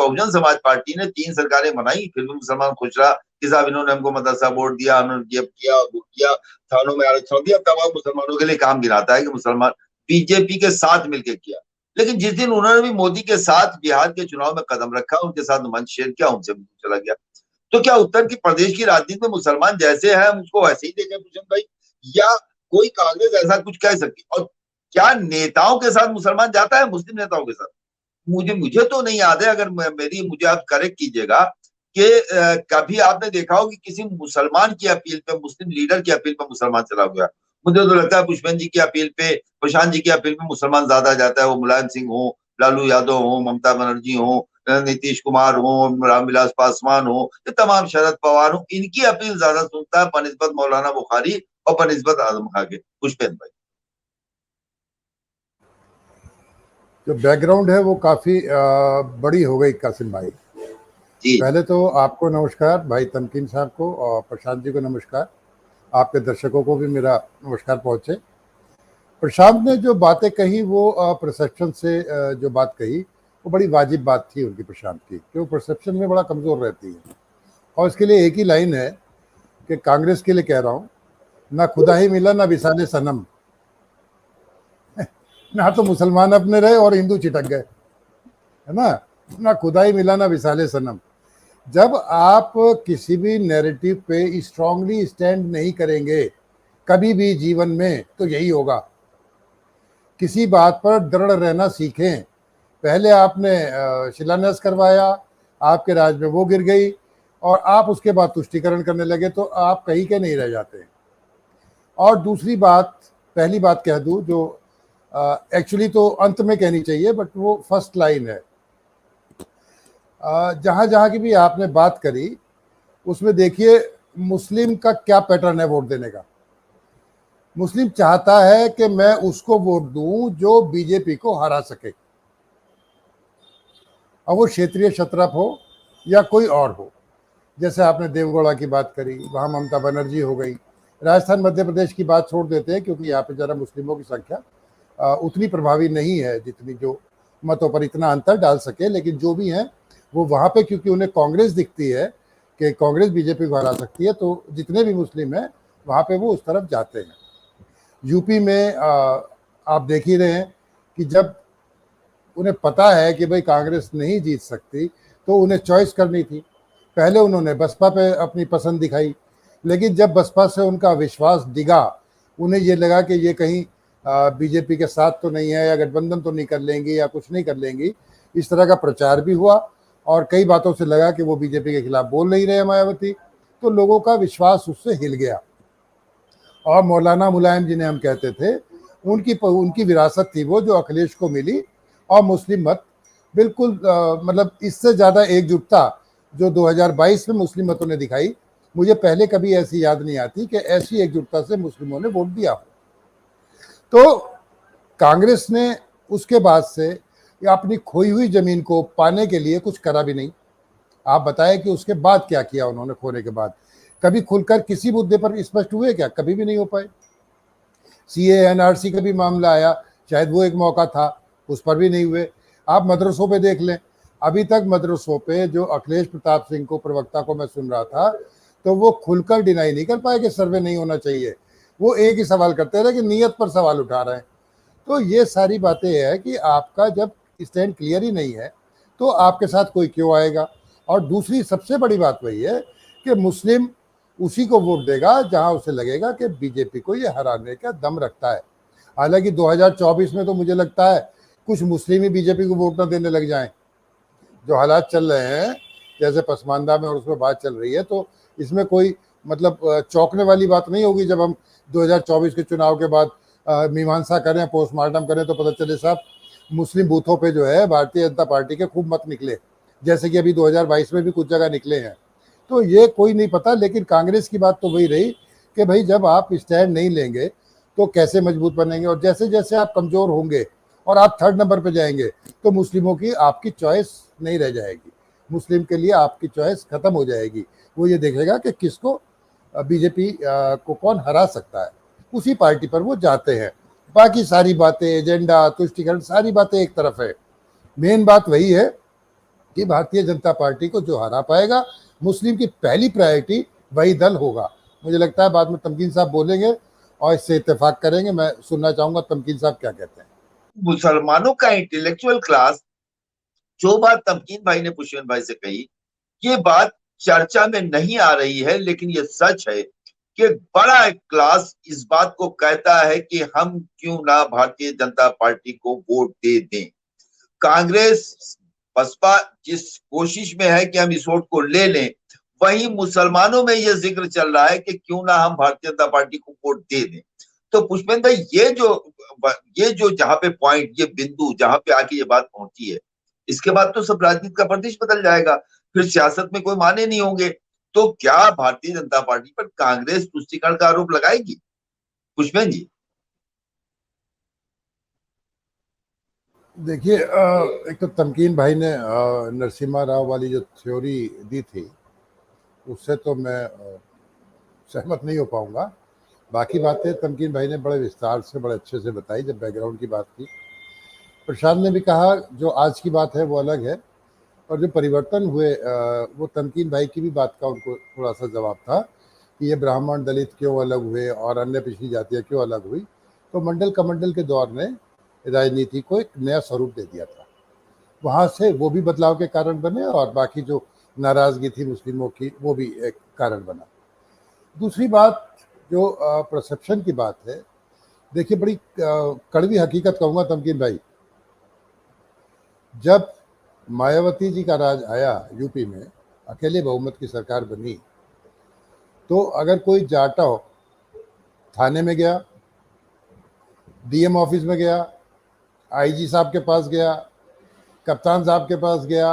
Bahujan Samaj party ने 3 सरकारें बनाई, फिर भी मुसलमान खुश रहा कि साहब इन्होंने हमको मदरसा बोर्ड दिया, उन्होंने ये किया वो किया, थानों में आरक्षण दिया, तमाम मुसलमानों के लिए काम गिनाता है कि मुसलमान बीजेपी के साथ मिलकर किया। लेकिन जिस दिन उन्होंने भी मोदी के साथ बिहार के चुनाव में कदम रखा, उनके साथ मंच शेयर किया, उनसे चला गया। तो क्या उत्तर की प्रदेश की राजनीति में मुसलमान जैसे हैं हम उसको वैसे ही देखें भूषण भाई, या कोई कांग्रेस ऐसा कुछ कह सकती? और क्या नेताओं के साथ मुसलमान जाता है, मुस्लिम नेताओं के साथ? मुझे तो नहीं याद है, अगर मुझे आप करेक्ट कीजिएगा कि कभी आपने देखा हो कि किसी मुसलमान की अपील पे, मुस्लिम लीडर की अपील पे मुसलमान चला गया। मुझे तो लगता है पुष्पेंद्र जी की अपील पे, प्रशांत जी की अपील पे मुसलमान ज्यादा जाता है, वो मुलायम सिंह हो, लालू यादव हो, ममता बनर्जी हो, नीतीश कुमार हो, रामविलास पासवान हो, ये तमाम, शरद पवार हो, इनकी अपील ज्यादा सुनता है बनिस्बत मौलाना बुखारी और बनिस्बत आजम खां के। पुष्पेंद्र भाई, जो बैकग्राउंड है वो काफ़ी बड़ी हो गई कासिम भाई। जी पहले तो आपको नमस्कार, भाई तमकीन साहब को और प्रशांत जी को नमस्कार, आपके दर्शकों को भी मेरा नमस्कार पहुँचे। प्रशांत ने जो बातें कही वो परसेप्शन से जो बात कही वो बड़ी वाजिब बात थी उनकी, प्रशांत की, कि वो परसेप्शन में बड़ा कमज़ोर रहती है। और इसके लिए एक ही लाइन है कि कांग्रेस के लिए कह रहा हूँ, ना खुदा ही मिला ना विसाले सनम। ना तो मुसलमान अपने रहे और हिंदू चिटक गए, है ना खुदा ही मिला ना विसाले सनम। जब आप किसी भी नैरेटिव पे स्ट्रांगली स्टैंड नहीं करेंगे कभी भी जीवन में, तो यही होगा। किसी बात पर दृढ़ रहना सीखें। पहले आपने शिलान्यास करवाया, आपके राज में वो गिर गई और आप उसके बाद तुष्टीकरण करने लगे, तो आप कहीं के नहीं रह जाते। और दूसरी बात, पहली बात कह दूं जो एक्चुअली तो अंत में कहनी चाहिए, बट वो फर्स्ट लाइन है। जहाँ जहाँ की भी आपने बात करी उसमें देखिए मुस्लिम का क्या पैटर्न है वोट देने का। मुस्लिम चाहता है कि मैं उसको वोट दूं जो बीजेपी को हरा सके, अब वो क्षेत्रीय क्षत्रप हो या कोई और हो। जैसे आपने देवगौड़ा की बात करी, वहाँ ममता बनर्जी हो गई। राजस्थान मध्य प्रदेश की बात छोड़ देते हैं क्योंकि यहाँ पे ज़रा मुस्लिमों की संख्या उतनी प्रभावी नहीं है जितनी जो मतों पर इतना अंतर डाल सके, लेकिन जो भी हैं वो वहाँ पे, क्योंकि उन्हें कांग्रेस दिखती है कि कांग्रेस बीजेपी को हरा सकती है, तो जितने भी मुस्लिम हैं वहाँ पे वो उस तरफ जाते हैं। यूपी में आप देख ही रहे हैं कि जब उन्हें पता है कि भाई कांग्रेस नहीं जीत सकती तो उन्हें चॉइस करनी थी। पहले उन्होंने बसपा पे अपनी पसंद दिखाई, लेकिन जब बसपा से उनका विश्वास डिगा, उन्हें ये लगा कि ये कहीं बीजेपी के साथ तो नहीं है, या गठबंधन तो नहीं कर लेंगी, या कुछ नहीं कर लेंगी। इस तरह का प्रचार भी हुआ और कई बातों से लगा कि वो बीजेपी के खिलाफ बोल नहीं रहे मायावती, तो लोगों का विश्वास उससे हिल गया। और मौलाना मुलायम जिन्हें हम कहते थे, उनकी विरासत थी वो जो अखिलेश को मिली, और मुस्लिम मत बिल्कुल मतलब इससे ज़्यादा एकजुटता जो 2022 में मुस्लिम मतों ने दिखाई, मुझे पहले कभी ऐसी याद नहीं आती कि ऐसी एकजुटता से मुस्लिमों ने वोट दिया हो। तो कांग्रेस ने उसके बाद से अपनी खोई हुई जमीन को पाने के लिए कुछ करा भी नहीं। आप बताएं कि उसके बाद क्या किया उन्होंने खोने के बाद? कभी खुलकर किसी मुद्दे पर स्पष्ट हुए क्या? कभी भी नहीं हो पाए। सीए एनआरसी का भी मामला आया, शायद वो एक मौका था, उस पर भी नहीं हुए। आप मदरसों पे देख लें, अभी तक मदरसों पे जो अखिलेश प्रताप सिंह को, प्रवक्ता को मैं सुन रहा था, तो वो खुलकर डिनाई नहीं कर पाए कि सर्वे नहीं होना चाहिए। वो एक ही सवाल करते रहे कि नीयत पर सवाल उठा रहे हैं। तो ये सारी बातें है कि आपका जब स्टैंड क्लियर ही नहीं है तो आपके साथ कोई क्यों आएगा। और दूसरी सबसे बड़ी बात वही है कि मुस्लिम उसी को वोट देगा जहां उसे लगेगा कि बीजेपी को ये हराने का दम रखता है। हालांकि 2024 में तो मुझे लगता है कुछ मुस्लिम ही बीजेपी को वोट न देने लग जाएं। जो हालात चल रहे हैं जैसे पसमानदा में और उसमें बात चल रही है, तो इसमें कोई मतलब चौंकने वाली बात नहीं होगी जब हम 2024 के चुनाव के बाद मीमांसा करें, पोस्टमार्टम करें, तो पता चले साहब मुस्लिम बूथों पे जो है भारतीय जनता पार्टी के खूब मत निकले, जैसे कि अभी 2022 में भी कुछ जगह निकले हैं। तो ये कोई नहीं पता, लेकिन कांग्रेस की बात तो वही रही कि भाई जब आप स्टैंड नहीं लेंगे तो कैसे मजबूत बनेंगे। और जैसे जैसे आप कमज़ोर होंगे और आप थर्ड नंबर पे जाएंगे तो मुस्लिमों की आपकी चॉइस नहीं रह जाएगी, मुस्लिम के लिए आपकी चॉइस खत्म हो जाएगी। वो ये देखेगा कि किसको, बीजेपी को कौन हरा सकता है, उसी पार्टी पर वो जाते हैं। बाकी सारी बातें, एजेंडा, तुष्टिकरण, सारी बातें एक तरफ है। मेन बात वही है कि भारतीय जनता पार्टी को जो हरा पाएगा, मुस्लिम की पहली प्रायोरिटी वही दल होगा। मुझे लगता है बाद में तमकीन साहब बोलेंगे और इससे इत्तेफाक करेंगे। मैं सुनना चाहूंगा तमकीन साहब क्या कहते हैं। मुसलमानों का इंटेलेक्चुअल क्लास, जो बात तमकीन भाई ने पुष्पन भाई से कही, ये बात चर्चा में नहीं आ रही है, लेकिन ये सच है कि बड़ा क्लास इस बात को कहता है कि हम क्यों ना भारतीय जनता पार्टी को वोट दे दें। कांग्रेस बसपा जिस कोशिश में है कि हम इस वोट को ले लें, वहीं मुसलमानों में यह जिक्र चल रहा है कि क्यों ना हम भारतीय जनता पार्टी को वोट दे दें। तो पुष्पेंद्र भाई, ये जो जहां पे पॉइंट, ये बिंदु जहां पे आके ये बात पहुंची है, इसके बाद तो सब राजनीति का परिदृश्य बदल जाएगा, फिर सियासत में कोई माने नहीं होंगे। तो क्या भारतीय जनता पार्टी पर कांग्रेस तुष्टिकरण का आरोप लगाएगी पुष्पेंद्र जी? देखिए, एक तो तमकीन भाई ने नरसिम्हा राव वाली जो थ्योरी दी थी, उससे तो मैं सहमत नहीं हो पाऊंगा। बाकी बातें तमकीन भाई ने बड़े विस्तार से, बड़े अच्छे से बताई। जब बैकग्राउंड की बात की, प्रशांत ने भी कहा जो आज की बात है वो अलग है, और जो परिवर्तन हुए वो तमकीन भाई की भी बात का उनको थोड़ा सा जवाब था कि ये ब्राह्मण दलित क्यों अलग हुए और अन्य पिछड़ी जातियाँ क्यों अलग हुई। तो मंडल कमंडल के दौर ने राजनीति को एक नया स्वरूप दे दिया था। वहाँ से वो भी बदलाव के कारण बने, और बाकी जो नाराज़गी थी मुस्लिमों की वो भी एक कारण बना। दूसरी बात जो परसेप्शन की बात है, देखिए बड़ी कड़वी हकीकत कहूँगा तमकीन भाई, जब मायावती जी का राज आया यूपी में, अकेले बहुमत की सरकार बनी, तो अगर कोई जाटा थाने में गया, डीएम ऑफिस में गया, आईजी साहब के पास गया, कप्तान साहब के पास गया,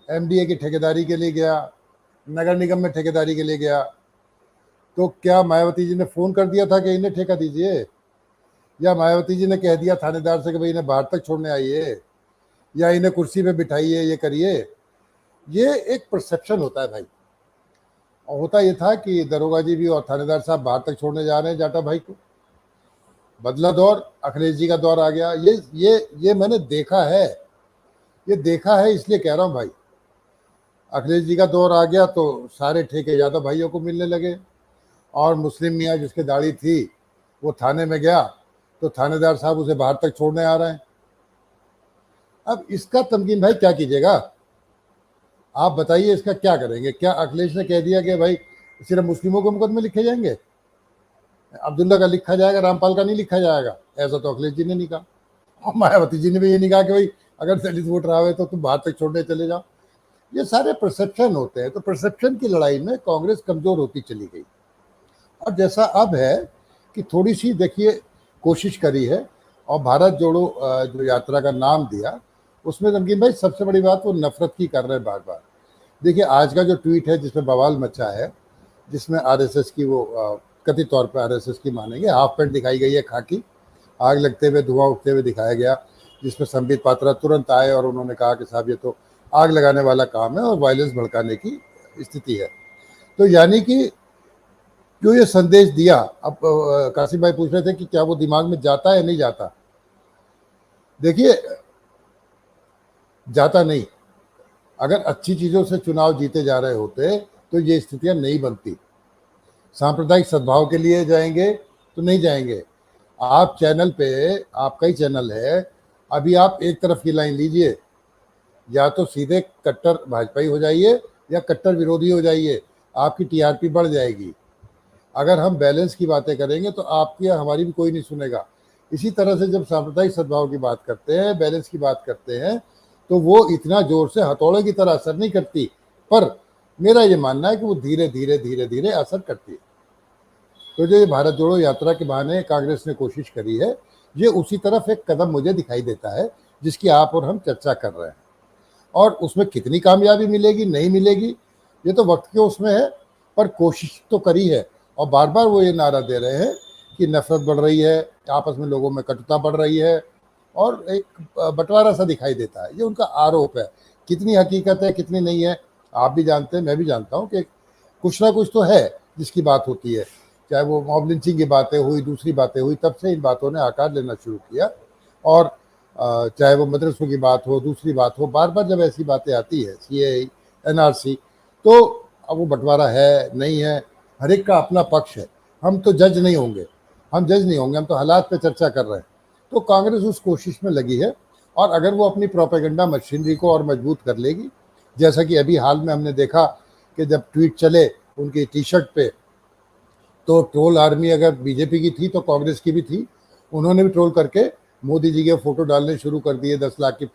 एमडीए की ठेकेदारी के लिए गया, नगर निगम में ठेकेदारी के लिए गया, तो क्या मायावती जी ने फ़ोन कर दिया था कि इन्हें ठेका दीजिए, या मायावती जी ने कह दिया थानेदार से कि भाई इन्हें बाहर तक छोड़ने आइए, या इन्हें कुर्सी पे बिठाइए, ये करिए? ये एक परसेप्शन होता है भाई। और होता ये था कि दरोगा जी भी और थानेदार साहब बाहर तक छोड़ने जा रहे हैं जाटा भाई को। बदला दौर, अखिलेश जी का दौर आ गया। ये मैंने देखा है, ये देखा है, इसलिए कह रहा हूँ भाई। अखिलेश जी का दौर आ गया तो सारे ठेके यादव भाइयों को मिलने लगे, और मुस्लिम मियाँ जिसके दाढ़ी थी वो थाने में गया तो थानेदार साहब उसे बाहर तक छोड़ने आ रहे हैं। अब इसका तमकीन भाई क्या कीजिएगा, आप बताइए, इसका क्या करेंगे? क्या अखिलेश ने कह दिया कि भाई सिर्फ मुस्लिमों के मुकदमे लिखे जाएंगे, अब्दुल्ला का लिखा जाएगा, रामपाल का नहीं लिखा जाएगा? ऐसा तो अखिलेश जी ने नहीं कहा, और मायावती जी ने भी ये नहीं कहा कि भाई अगर दलित वोटर आवे तो तुम बाहर तक छोड़ने चले जाओ। ये सारे परसेप्शन होते हैं। तो परसेप्शन की लड़ाई में कांग्रेस कमजोर होती चली गई, और जैसा अब है कि थोड़ी सी देखिए कोशिश करी है, और भारत जोड़ो जो यात्रा का नाम दिया, उसमें तमकीन भाई सबसे बड़ी बात वो नफरत की कर रहे हैं बार बार। देखिए आज का जो ट्वीट है जिसमें बवाल मचा है, जिसमें आरएसएस की वो कथित तौर पर आरएसएस की मानेंगे हाफ पैंट दिखाई गई है, खाकी, आग लगते हुए, धुआं उठते हुए दिखाया गया, जिसमें संबित पात्रा तुरंत आए और उन्होंने कहा कि साहब ये तो आग लगाने वाला काम है और वायलेंस भड़काने की स्थिति है। तो यानी कि जो ये संदेश दिया, अब कासिम भाई पूछ रहे थे कि क्या वो दिमाग में जाता है, नहीं जाता? देखिए जाता नहीं। अगर अच्छी चीज़ों से चुनाव जीते जा रहे होते तो ये स्थितियां नहीं बनती। सांप्रदायिक सद्भाव के लिए जाएंगे तो नहीं जाएंगे। आप चैनल पे, आपका ही चैनल है, अभी आप एक तरफ की लाइन लीजिए, या तो सीधे कट्टर भाजपाई हो जाइए या कट्टर विरोधी हो जाइए, आपकी टीआरपी बढ़ जाएगी। अगर हम बैलेंस की बातें करेंगे तो आपकी हमारी भी कोई नहीं सुनेगा। इसी तरह से जब सांप्रदायिक सद्भाव की बात करते हैं, बैलेंस की बात करते हैं, तो वो इतना जोर से हथौड़े की तरह असर नहीं करती, पर मेरा ये मानना है कि वो धीरे धीरे धीरे धीरे असर करती है। तो जो ये भारत जोड़ो यात्रा के बहाने कांग्रेस ने कोशिश करी है, ये उसी तरफ एक कदम मुझे दिखाई देता है जिसकी आप और हम चर्चा कर रहे हैं। और उसमें कितनी कामयाबी मिलेगी, नहीं मिलेगी, ये तो वक्त के उसमें है, पर कोशिश तो करी है। और बार बार वो ये नारा दे रहे हैं कि नफरत बढ़ रही है, आपस में लोगों में कटुता बढ़ रही है, और एक बंटवारा सा दिखाई देता है। ये उनका आरोप है। कितनी हकीकत है, कितनी नहीं है, आप भी जानते हैं, मैं भी जानता हूँ कि कुछ ना कुछ तो है जिसकी बात होती है। चाहे वो मॉब लिंचिंग की बातें हुई, दूसरी बातें हुई, तब से इन बातों ने आकार लेना शुरू किया। और चाहे वो मदरसों की बात हो, दूसरी बात हो, बार बार जब ऐसी बातें आती है, CAA, NRC, तो अब वो बंटवारा है नहीं है, हर एक का अपना पक्ष है। हम तो जज नहीं होंगे, हम तो हालात पे चर्चा कर रहे हैं। तो कांग्रेस उस कोशिश में लगी है, और अगर वो अपनी प्रोपेगेंडा मशीनरी को और मजबूत कर लेगी, जैसा कि अभी हाल में हमने देखा कि जब ट्वीट चले उनकी टी-शर्ट पे, तो ट्रोल आर्मी अगर बीजेपी की थी तो कांग्रेस की भी थी, उन्होंने भी ट्रोल करके मोदी जी के फोटो डालने शुरू कर दिए, 10 लाख की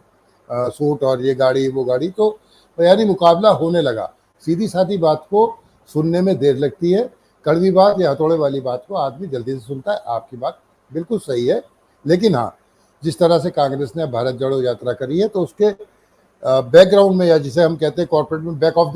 सूट और ये गाड़ी वो गाड़ी। तो यानी मुकाबला होने लगा। सीधी सादी बात को सुनने में देर लगती है, कड़वी बात या हथौड़े वाली बात को आदमी जल्दी से सुनता है। आपकी बात बिल्कुल सही है, लेकिन हाँ, जिस तरह से कांग्रेस ने भारत जोड़ो यात्रा करी है, तो उसके बैकग्राउंड में, या जिसे हम कहते हैं कॉर्पोरेट में बैक ऑफ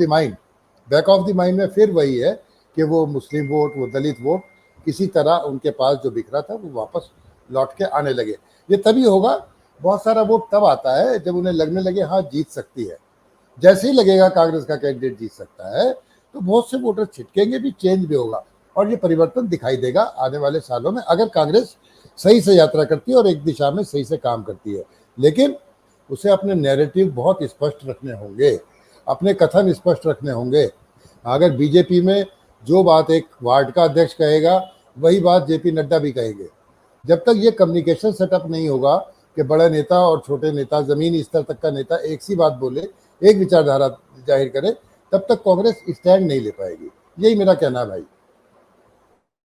द माइंड में फिर वही है कि वो मुस्लिम वोट, वो दलित वोट किसी तरह उनके पास जो बिखरा था वो वापस लौट के आने लगे। ये तभी होगा, बहुत सारा वोट तब आता है जब उन्हें लगने लगे हाँ जीत सकती है। जैसे ही लगेगा कांग्रेस का कैंडिडेट जीत सकता है, तो बहुत से वोटर छिटकेंगे भी, चेंज भी होगा, और ये परिवर्तन दिखाई देगा आने वाले सालों में, अगर कांग्रेस सही से यात्रा करती है और एक दिशा में सही से काम करती है। लेकिन उसे अपने नैरेटिव बहुत स्पष्ट रखने होंगे, अपने कथन स्पष्ट रखने होंगे। अगर बीजेपी में जो बात एक वार्ड का अध्यक्ष कहेगा, वही बात JP नड्डा भी कहेंगे। जब तक ये कम्युनिकेशन सेटअप नहीं होगा कि बड़ा नेता और छोटे नेता, जमीनी स्तर तक का नेता एक सी बात बोले, एक विचारधारा जाहिर करे, तब तक कांग्रेस स्टैंड नहीं ले पाएगी। यही मेरा कहना है भाई।